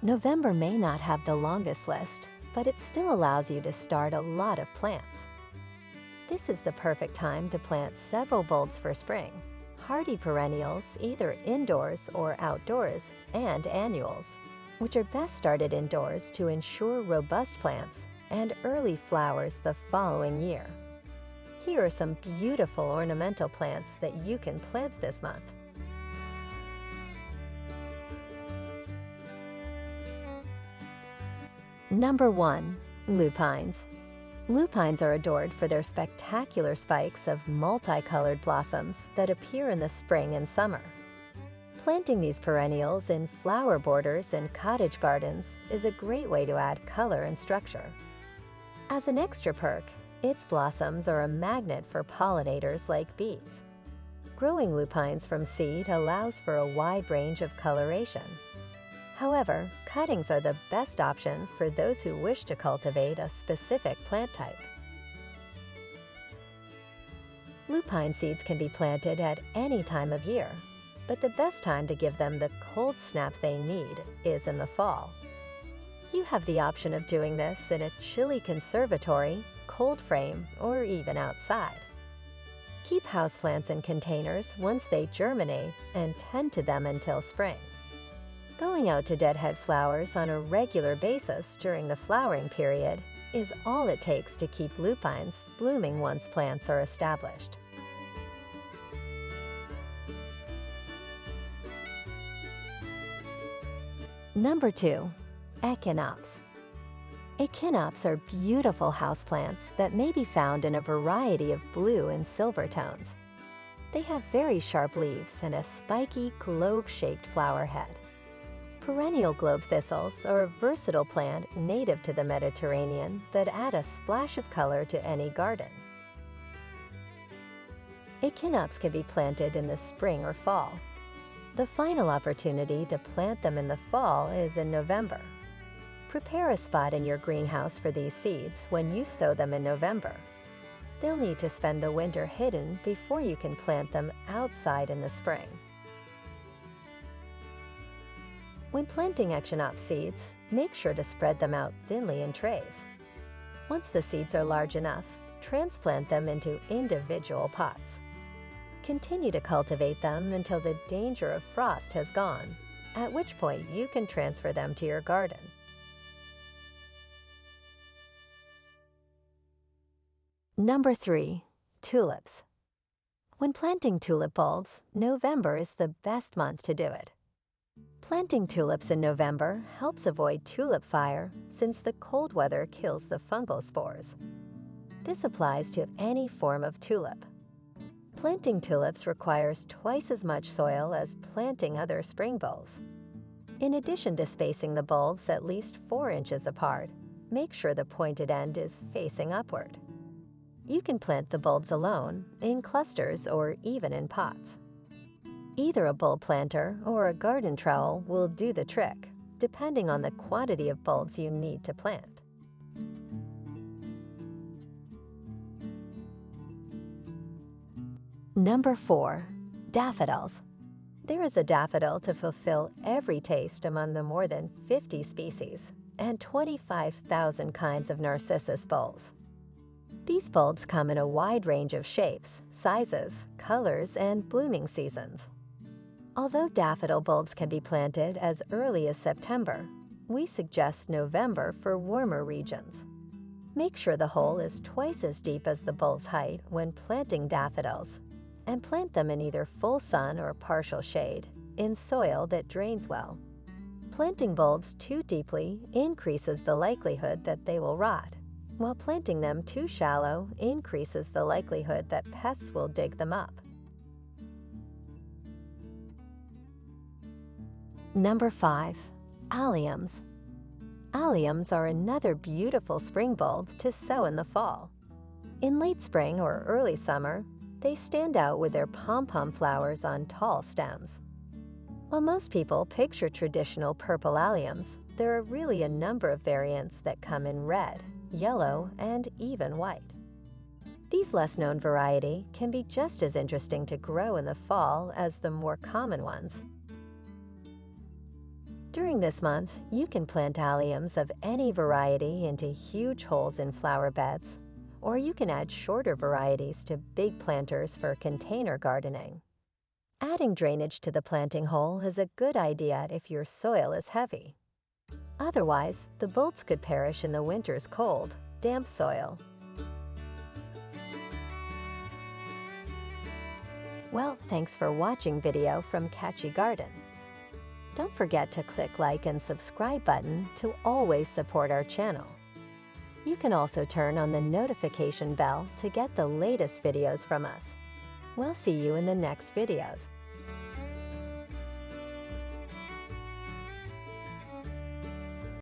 November may not have the longest list, but it still allows you to start a lot of plants. This is the perfect time to plant several bulbs for spring, hardy perennials either indoors or outdoors, and annuals, which are best started indoors to ensure robust plants and early flowers the following year. Here are some beautiful ornamental plants that you can plant this month. Number 1. Lupines. Lupines are adored for their spectacular spikes of multicolored blossoms that appear in the spring and summer. Planting these perennials in flower borders and cottage gardens is a great way to add color and structure. As an extra perk, its blossoms are a magnet for pollinators like bees. Growing lupines from seed allows for a wide range of coloration. However, cuttings are the best option for those who wish to cultivate a specific plant type. Lupine seeds can be planted at any time of year, but the best time to give them the cold snap they need is in the fall. You have the option of doing this in a chilly conservatory, cold frame, or even outside. Keep houseplants in containers once they germinate and tend to them until spring. Going out to deadhead flowers on a regular basis during the flowering period is all it takes to keep lupines blooming once plants are established. Number 2. Echinops. Echinops are beautiful houseplants that may be found in a variety of blue and silver tones. They have very sharp leaves and a spiky, globe-shaped flower head. Perennial globe thistles are a versatile plant native to the Mediterranean that add a splash of color to any garden. Echinops can be planted in the spring or fall. The final opportunity to plant them in the fall is in November. Prepare a spot in your greenhouse for these seeds when you sow them in November. They'll need to spend the winter hidden before you can plant them outside in the spring. When planting Echinops seeds, make sure to spread them out thinly in trays. Once the seeds are large enough, transplant them into individual pots. Continue to cultivate them until the danger of frost has gone, at which point you can transfer them to your garden. Number 3. Tulips. When planting tulip bulbs, November is the best month to do it. Planting tulips in November helps avoid tulip fire since the cold weather kills the fungal spores. This applies to any form of tulip. Planting tulips requires twice as much soil as planting other spring bulbs. In addition to spacing the bulbs at least 4 inches apart, make sure the pointed end is facing upward. You can plant the bulbs alone, in clusters, or even in pots. Either a bulb planter or a garden trowel will do the trick, depending on the quantity of bulbs you need to plant. Number 4. Daffodils. There is a daffodil to fulfill every taste among the more than 50 species and 25,000 kinds of narcissus bulbs. These bulbs come in a wide range of shapes, sizes, colors, and blooming seasons. Although daffodil bulbs can be planted as early as September, we suggest November for warmer regions. Make sure the hole is twice as deep as the bulb's height when planting daffodils, and plant them in either full sun or partial shade, in soil that drains well. Planting bulbs too deeply increases the likelihood that they will rot, while planting them too shallow increases the likelihood that pests will dig them up. Number 5. Alliums. Alliums are another beautiful spring bulb to sow in the fall. In late spring or early summer, they stand out with their pom-pom flowers on tall stems. While most people picture traditional purple alliums, there are really a number of variants that come in red, yellow, and even white. These less-known variety can be just as interesting to grow in the fall as the more common ones. During this month, you can plant alliums of any variety into huge holes in flower beds, or you can add shorter varieties to big planters for container gardening. Adding drainage to the planting hole is a good idea if your soil is heavy. Otherwise, the bulbs could perish in the winter's cold, damp soil. Well, thanks for watching video from Catchy Garden. Don't forget to click like and subscribe button to always support our channel. You can also turn on the notification bell to get the latest videos from us. We'll see you in the next videos.